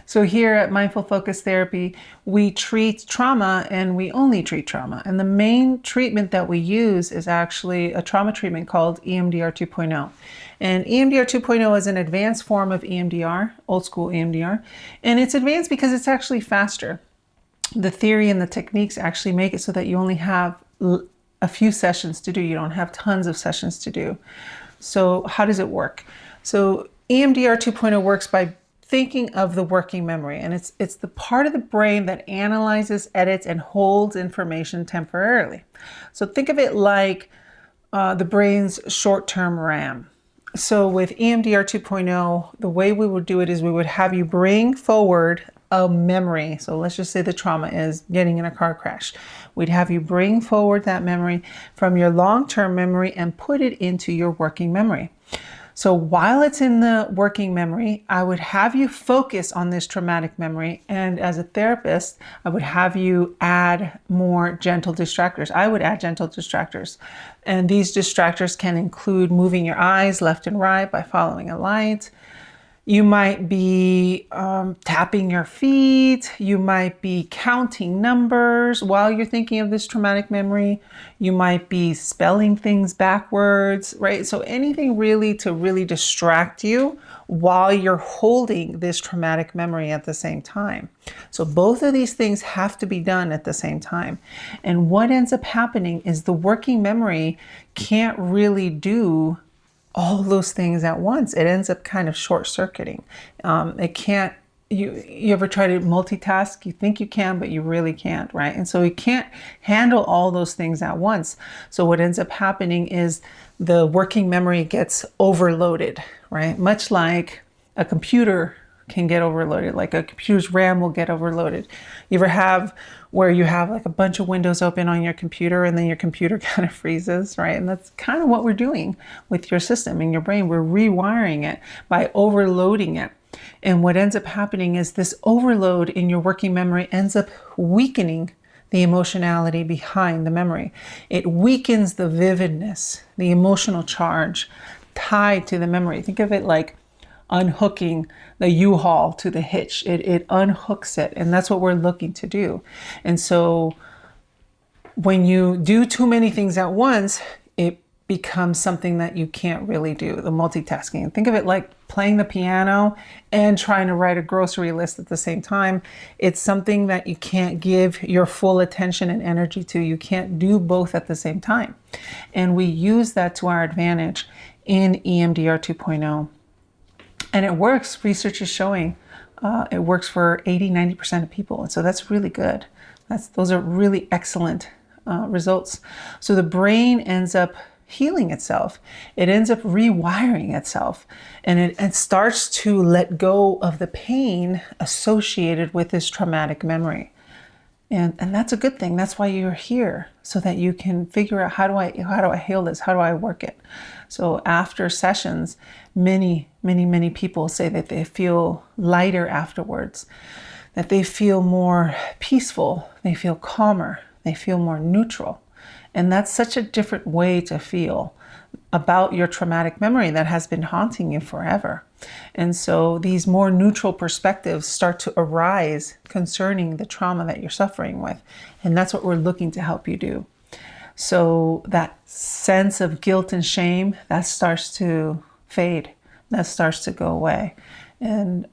So here at Mindful Focus Therapy, we treat trauma and we only treat trauma. And the main treatment that we use is actually a trauma treatment called EMDR 2.0. And EMDR 2.0 is an advanced form of EMDR, old school EMDR. And it's advanced because it's actually faster. The theory and the techniques actually make it so that you only have a few sessions to do. You don't have tons of sessions to do. So how does it work? So EMDR 2.0 works by thinking of the working memory, and it's the part of the brain that analyzes, edits, and holds information temporarily. So think of it like the brain's short-term RAM. So with EMDR 2.0, the way we would do it is we would have you bring forward a memory. So let's just say the trauma is getting in a car crash. We'd have you bring forward that memory from your long-term memory and put it into your working memory. So while it's in the working memory, I would have you focus on this traumatic memory. And as a therapist, I would have you add more gentle distractors. I would add gentle distractors. And these distractors can include moving your eyes left and right by following a light. You might be tapping your feet. You might be counting numbers while you're thinking of this traumatic memory. You might be spelling things backwards, right? So anything really to really distract you while you're holding this traumatic memory at the same time. So both of these things have to be done at the same time. And what ends up happening is the working memory can't really do all those things at once. It ends up kind of short-circuiting. It can't, you ever try to multitask? You think you can, but you really can't, right? And so you can't handle all those things at once. So what ends up happening is the working memory gets overloaded, right? Much like a computer can get overloaded, like a computer's RAM will get overloaded. You ever have where you have like a bunch of windows open on your computer and then your computer kind of freezes, right? And that's kind of what we're doing with your system in your brain. We're rewiring it by overloading it. And what ends up happening is this overload in your working memory ends up weakening the emotionality behind the memory. It weakens the vividness, the emotional charge tied to the memory. Think of it like unhooking the U-Haul to the hitch. It unhooks it, and that's what we're looking to do. And so when you do too many things at once, it becomes something that you can't really do, the multitasking. Think of it like playing the piano and trying to write a grocery list at the same time. It's something that you can't give your full attention and energy to. You can't do both at the same time. And we use that to our advantage in EMDR 2.0. And it works. Research is showing it works for 80-90% of people. And so that's really good. Those are really excellent results. So the brain ends up healing itself. It ends up rewiring itself. And it starts to let go of the pain associated with this traumatic memory. And that's a good thing. That's why you're here, so that you can figure out how do I heal this? How do I work it? So after sessions, many people say that they feel lighter afterwards, that they feel more peaceful, they feel calmer, they feel more neutral. And that's such a different way to feel about your traumatic memory that has been haunting you forever. And so these more neutral perspectives start to arise concerning the trauma that you're suffering with. And that's what we're looking to help you do. So that sense of guilt and shame, that starts to fade. That starts to go away. And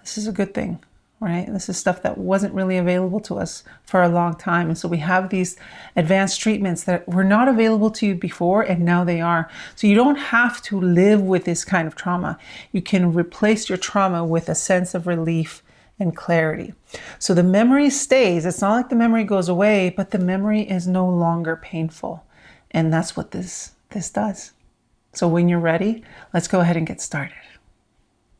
this is a good thing, right? This is stuff that wasn't really available to us for a long time. And so we have these advanced treatments that were not available to you before, and now they are. So you don't have to live with this kind of trauma. You can replace your trauma with a sense of relief and clarity. So the memory stays. It's not like the memory goes away, but the memory is no longer painful. And that's what this does. So when you're ready, let's go ahead and get started.